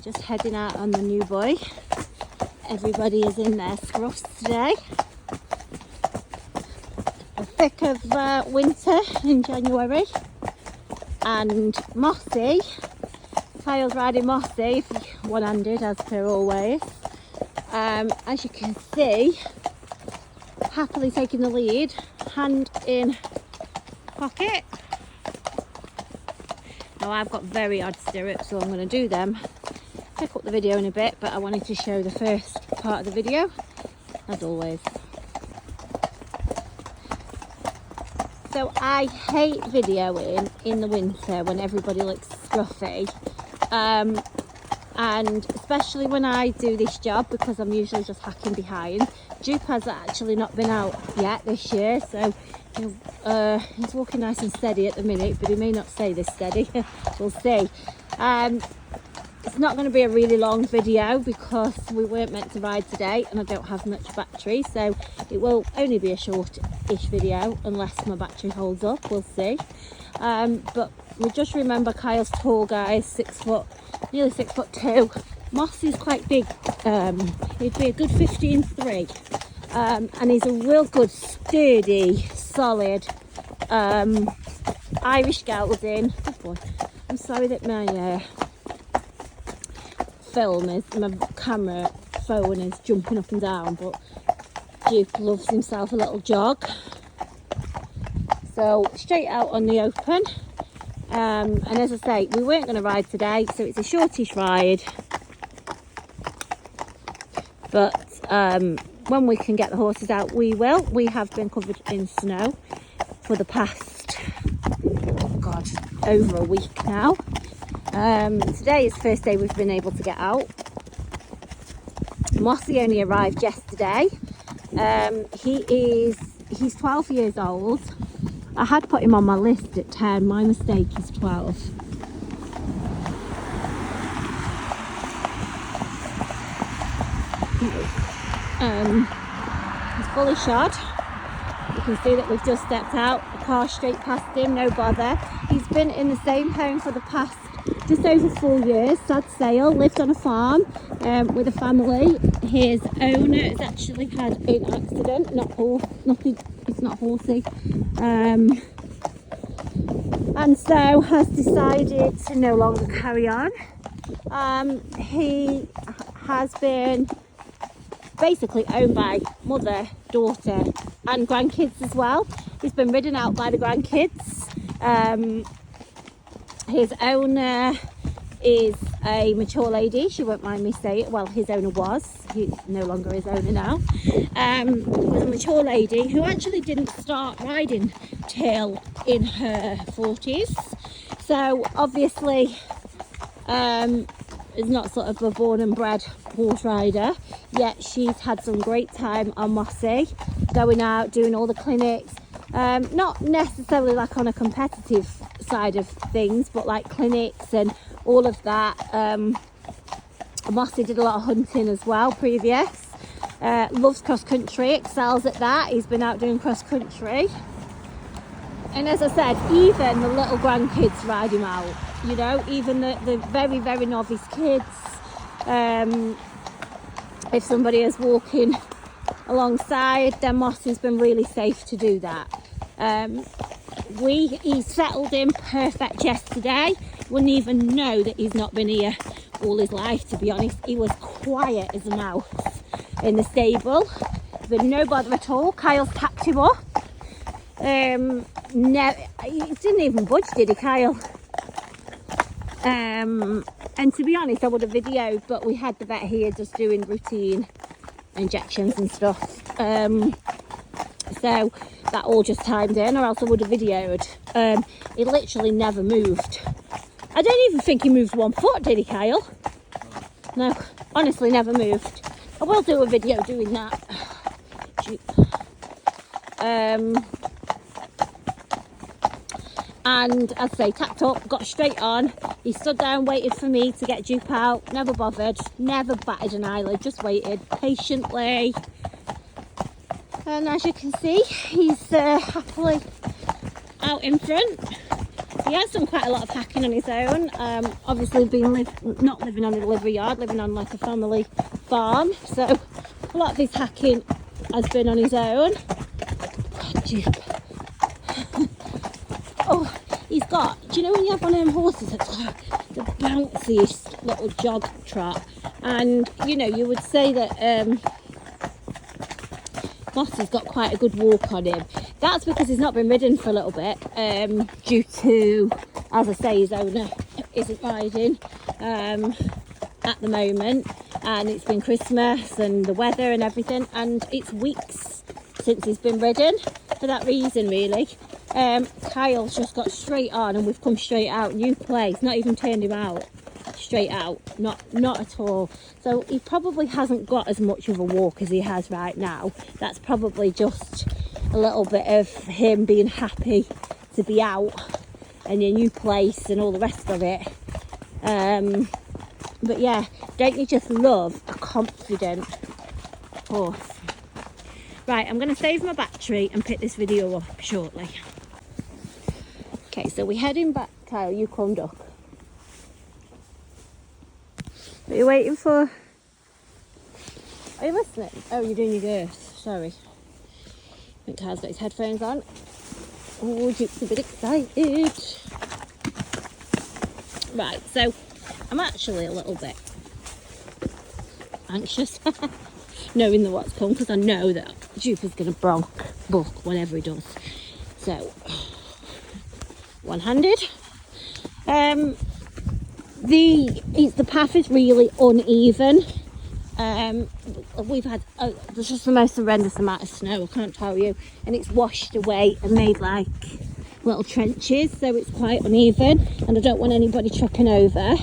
We're just heading out on the new boy. Everybody is in their scruffs today. The thick of winter in January. And Mossy, Kyle's riding Mossy, one-handed as per always. As you can see, happily taking the lead, hand in pocket. Now I've got very odd stirrups, so I'm going to do them. Pick up the video in a bit, but I wanted to show the first part of the video, as always. So I hate videoing in the winter when everybody looks scruffy, and especially when I do this job, because I'm usually just hacking behind. Jupe has actually not been out yet this year, so he's walking nice and steady at the minute, but he may not stay this steady. We'll see. It's not going to be a really long video because we weren't meant to ride today and I don't have much battery, so it will only be a short-ish video unless my battery holds up. We'll see. But we just remember Kyle's tall guy, 6 foot, nearly 6'2". Mossy's quite big. He'd be a good 15'3", and he's a real good, sturdy, solid Irish gelding. Good boy. I'm sorry that my my camera phone is jumping up and down, but Duke loves himself a little jog. So straight out on the open, and as I say, we weren't going to ride today, so it's a shortish ride, but when we can get the horses out, we will. We have been covered in snow for the past, God, over a week now. Today is the first day we've been able to get out. Mossy only arrived yesterday. He's 12 years old. I had put him on my list at 10. My mistake, he's 12. He's fully shod. You can see that we've just stepped out. The car straight past him, no bother. He's been in the same home for the past just over 4 years. Sad sale. Lived on a farm with a family. His owner has actually had an accident. It's not horsey. And so has decided to no longer carry on. He has been basically owned by mother, daughter and grandkids as well. He's been ridden out by the grandkids. His owner is a mature lady. She won't mind me saying it. Well, his owner was. He's no longer his owner now. Was a mature lady who actually didn't start riding till in her 40s. So obviously is not sort of a born and bred horse rider, yet she's had some great time on Mossy, going out, doing all the clinics. Not necessarily like on a competitive side of things, but like clinics and all of that. Mossy did a lot of hunting as well previous. Loves cross country, excels at that. He's been out doing cross country, and as I said, even the little grandkids ride him out, you know, even the very, very novice kids. If somebody is walking alongside, then Mossy's been really safe to do that. He settled in perfect yesterday. Wouldn't even know that he's not been here all his life, to be honest. He was quiet as a mouse in the stable, but no bother at all. Kyle's tapped him up. No, he didn't even budge, did he, Kyle? And to be honest, I would have videoed, but we had the vet here just doing routine injections and stuff. So that all just timed in, or else I would have videoed. He literally never moved. I don't even think he moved 1 foot, did he, Kyle? No, honestly, never moved. I will do a video doing that. And as I say, tapped up, got straight on. He stood down, waited for me to get Dupe out. Never bothered, never batted an eyelid, just waited patiently. And as you can see, he's happily out in front. he has done quite a lot of hacking on his own. Obviously not living on a delivery yard, living on like a family farm, so a lot of his hacking has been on his own. God, Jupe. Oh, he's got, do you know when you have one of them horses that's got the bounciest little jog trot? And you know, you would say that Mossy's got quite a good walk on him. That's because he's not been ridden for a little bit, due to, as I say, his owner isn't riding at the moment, and it's been Christmas and the weather and everything, and it's weeks since he's been ridden for that reason, really. Kyle's just got straight on, and we've come straight out, new place, not even turned him out, straight out, not at all. So he probably hasn't got as much of a walk as he has right now. That's probably just a little bit of him being happy to be out and a new place and all the rest of it. But yeah, don't you just love a confident horse? Right, I'm going to save my battery and pick this video up shortly. Okay, so we're heading back. Kyle, you come duck. What are you waiting for? Are you listening? Oh, you're doing your girth. Sorry. I think Kyle's got his headphones on. Oh, Duke's a bit excited. Right, so I'm actually a little bit anxious knowing that what's come, because I know that Duke is going to buck whatever he does. So, one-handed. The path is really uneven. We've had there's just the most horrendous amount of snow, I can't tell you, and it's washed away and made like little trenches, so it's quite uneven, and I don't want anybody tripping over.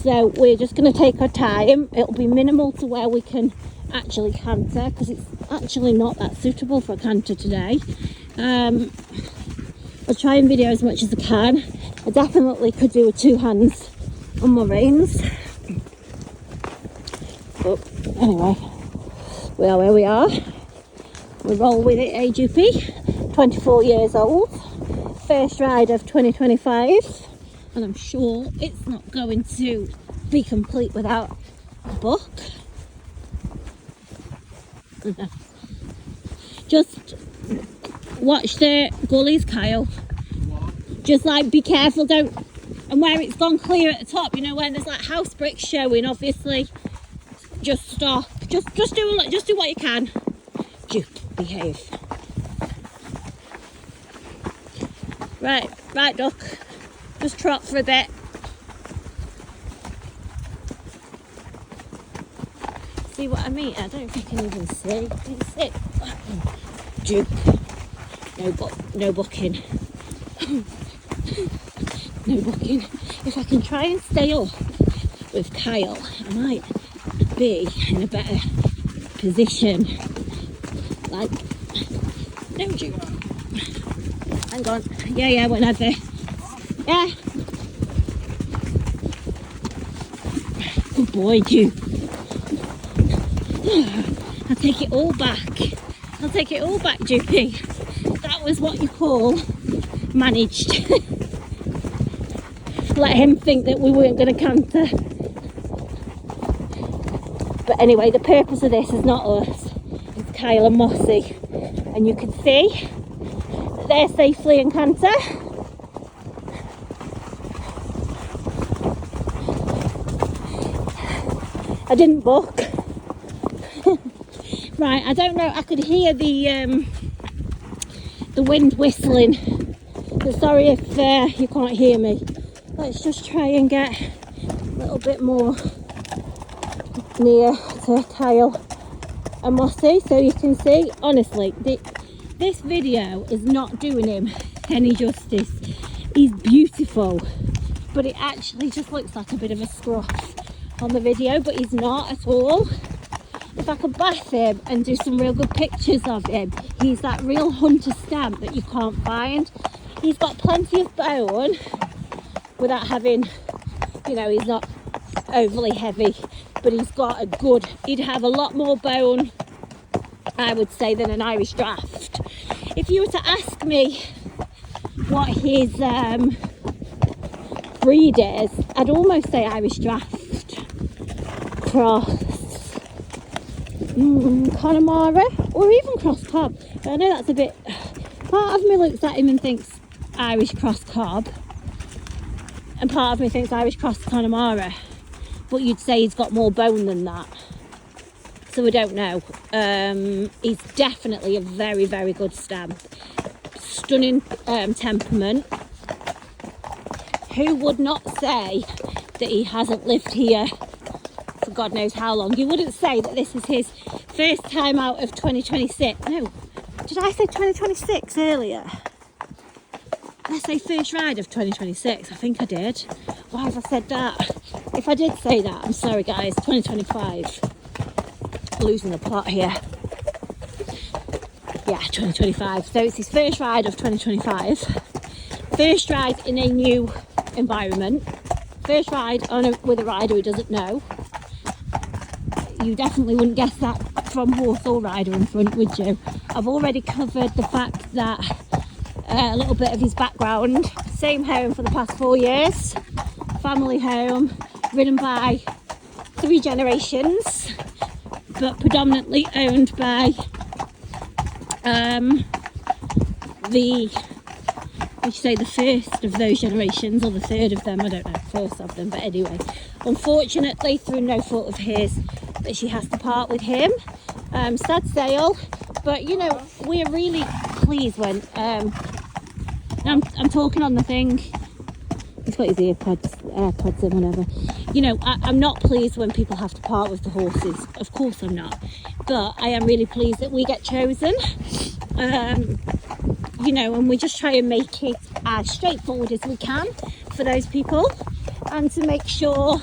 So we're just going to take our time. It'll be minimal to where we can actually canter, because it's actually not that suitable for a canter today. I'll try and video as much as I can. I definitely could do with two hands on my reins. But anyway, we are where we are. We roll with it, eh, Dupey? 24 years old. First ride of 2025. And I'm sure it's not going to be complete without a buck. Just watch the gullies, Kyle. Just like be careful, don't, and where it's gone clear at the top, you know, when there's like house bricks showing, obviously just stop, just do what you can. Duke, behave. Right duck, just trot for a bit. See what I mean? I don't think I can even see. Can you see? Duke, no bucking. No bucking. If I can try and stay up with Kyle, I might be in a better position. Like, no, Duke. Hang on. Yeah, whenever. Yeah. Good boy, Duke. I'll take it all back. Dupey. That was what you call managed. Let him think that we weren't going to canter. But anyway, the purpose of this is not us. It's Kyle and Mossy. And you can see that they're safely in canter. I didn't buck. Right, I don't know, I could hear the wind whistling. So sorry if you can't hear me. Let's just try and get a little bit more near to Kyle and Mossy so you can see. Honestly, this video is not doing him any justice. He's beautiful, but it actually just looks like a bit of a scruff on the video, but he's not at all. If I could bath him and do some real good pictures of him, he's that real hunter stamp that you can't find. He's got plenty of bone without having, you know, he's not overly heavy, but he's got a good, he'd have a lot more bone, I would say, than an Irish draft. If you were to ask me what his breeders, I'd almost say Irish Draft cross Connemara, or even cross Cobb. But I know that's a bit, part of me looks at him and thinks Irish cross Cobb, and part of me thinks Irish cross Connemara, but you'd say he's got more bone than that, so I don't know. He's definitely a very, very good stamp. Stunning temperament. Who would not say that he hasn't lived here for God knows how long? You wouldn't say that this is his first time out of 2026. No, did I say 2026 earlier? I say first ride of 2026. I think I did. Why have I said that? If I did say that, I'm sorry guys. 2025. Losing the plot here. Yeah, 2025. So it's his first ride of 2025. First ride in a new environment. First ride with a rider who doesn't know. You definitely wouldn't guess that from horse or rider in front, would you? I've already covered the fact that a little bit of his background. Same home for the past 4 years. Family home, ridden by 3 generations, but predominantly owned by the first of those generations, or the third of them, I don't know, first of them, but anyway, unfortunately through no fault of his that she has to part with him. Sad sale, but you know, we're really pleased when I'm talking on the thing. He's got his AirPods in, whatever. You know, I'm not pleased when people have to part with the horses. Of course I'm not. But I am really pleased that we get chosen. You know, and we just try and make it as straightforward as we can for those people. And to make sure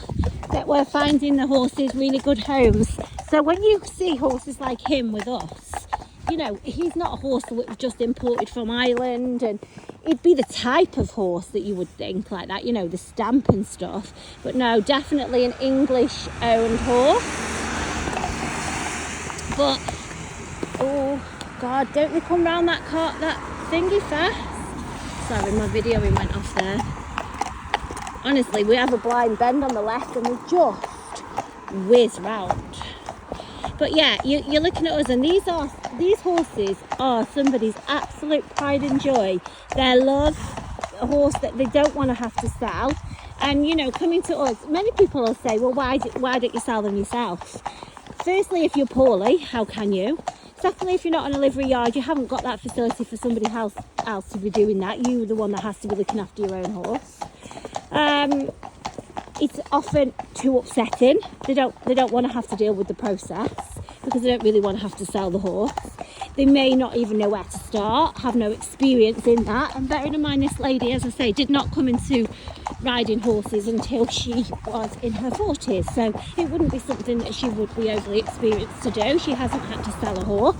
that we're finding the horses really good homes. So when you see horses like him with us, you know, he's not a horse that we've just imported from Ireland, and it'd be the type of horse that you would think like that, you know, the stamp and stuff. But no, definitely an English owned horse. But oh God, don't we come round that thingy fast? Sorry, my videoing went off there. Honestly, we have a blind bend on the left and we just whiz round. But yeah, you're looking at us, and these horses are somebody's absolute pride and joy. Their love, a horse that they don't want to have to sell. And you know, coming to us, many people will say, well, why don't you sell them yourself? Firstly, if you're poorly, how can you? Secondly, if you're not in a livery yard, you haven't got that facility for somebody else to be doing that. You're the one that has to be looking after your own horse. It's often too upsetting. They don't want to have to deal with the process because they don't really want to have to sell the horse. They may not even know where to start, have no experience in that. And bearing in mind, this lady, as I say, did not come into riding horses until she was in her 40s. So it wouldn't be something that she would be overly experienced to do. She hasn't had to sell a horse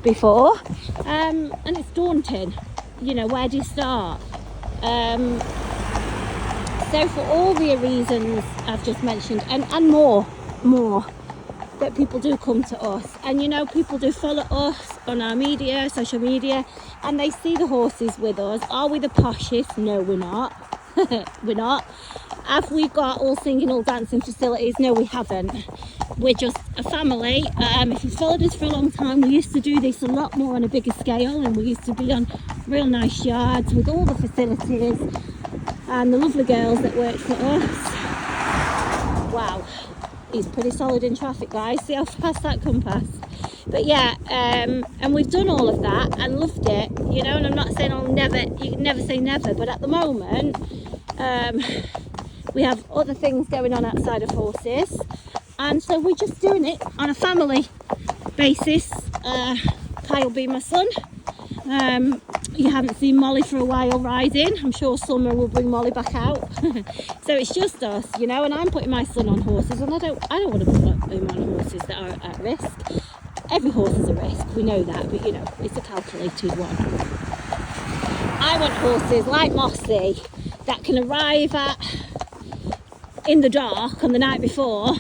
before. And it's daunting. You know, where do you start? So for all the reasons I've just mentioned, and more, that people do come to us, and you know, people do follow us on our media, social media, and they see the horses with us. Are we the poshest? No, we're not. We're not. Have we got all singing, all dancing facilities? No, we haven't. We're just a family. If you've followed us for a long time, we used to do this a lot more on a bigger scale, and we used to be on real nice yards with all the facilities and the lovely girls that worked for us. Wow, he's pretty solid in traffic, guys. See how fast that come past. But yeah, and we've done all of that and loved it, you know. And I'm not saying you can never say never, but at the moment we have other things going on outside of horses, and so we're just doing it on a family basis. Kyle being my son. You haven't seen Molly for a while riding. I'm sure summer will bring Molly back out. So it's just us, you know, and I'm putting my son on horses, and I don't want to put him on horses that are at risk. Every horse is a risk, we know that, but you know, it's a calculated one. I want horses like Mossy that can arrive in the dark on the night before,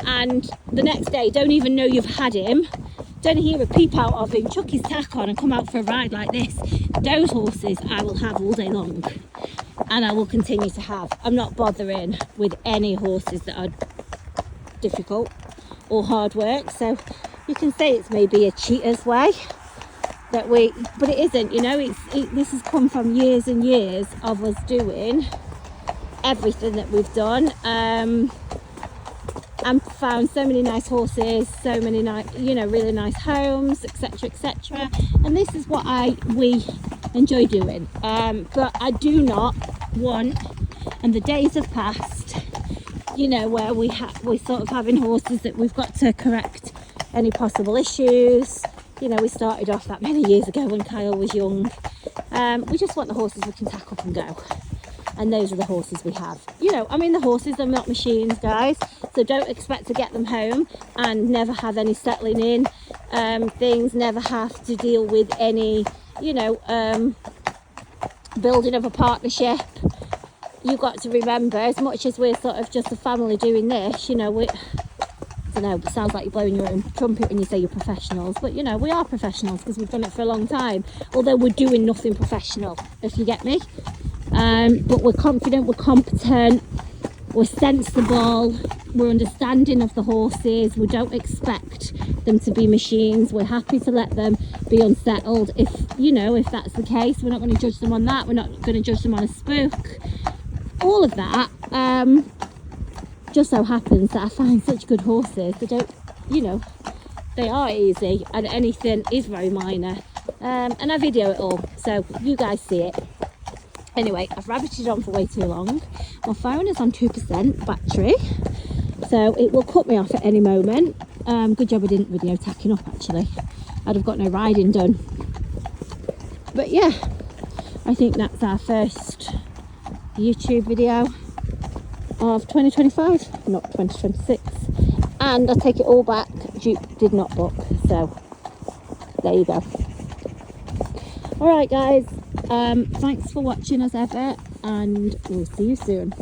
and the next day don't even know you've had him, don't hear a peep out of him, chuck his tack on and come out for a ride like this. Those horses I will have all day long. and I will continue to have. I'm not bothering with any horses that are difficult or hard work. So you can say it's maybe a cheater's way that but it isn't, you know. This has come from years and years of us doing everything that we've done, and found so many nice horses, so many nice, you know, really nice homes, etc, etc. And this is what we enjoy doing, but I do not want, and the days have passed, you know, where we're sort of having horses that we've got to correct any possible issues. You know, we started off that many years ago when Kyle was young. We just want the horses we can tack up and go, and those are the horses we have. You know, I mean, the horses are not machines, guys, so don't expect to get them home and never have any settling in things, never have to deal with any, you know, building of a partnership. You've got to remember, as much as we're sort of just a family doing this, you know, I don't know, it sounds like you're blowing your own trumpet when you say you're professionals, but you know, we are professionals because we've done it for a long time, although we're doing nothing professional, if you get me. But we're confident, we're competent, we're sensible, we're understanding of the horses. We don't expect them to be machines. We're happy to let them be unsettled if, you know, if that's the case. We're not going to judge them on that. We're not going to judge them on a spook. All of that. Just so happens that I find such good horses. They don't, you know, they are easy, and anything is very minor. And I video it all, so you guys see it. Anyway, I've rabbited on for way too long. My phone is on 2% battery, so it will cut me off at any moment. Good job I didn't video tacking up, actually. I'd have got no riding done. But yeah, I think that's our first YouTube video of 2025, not 2026. And I take it all back, Duke did not book, so there you go. Alright guys, thanks for watching as ever, and we'll see you soon.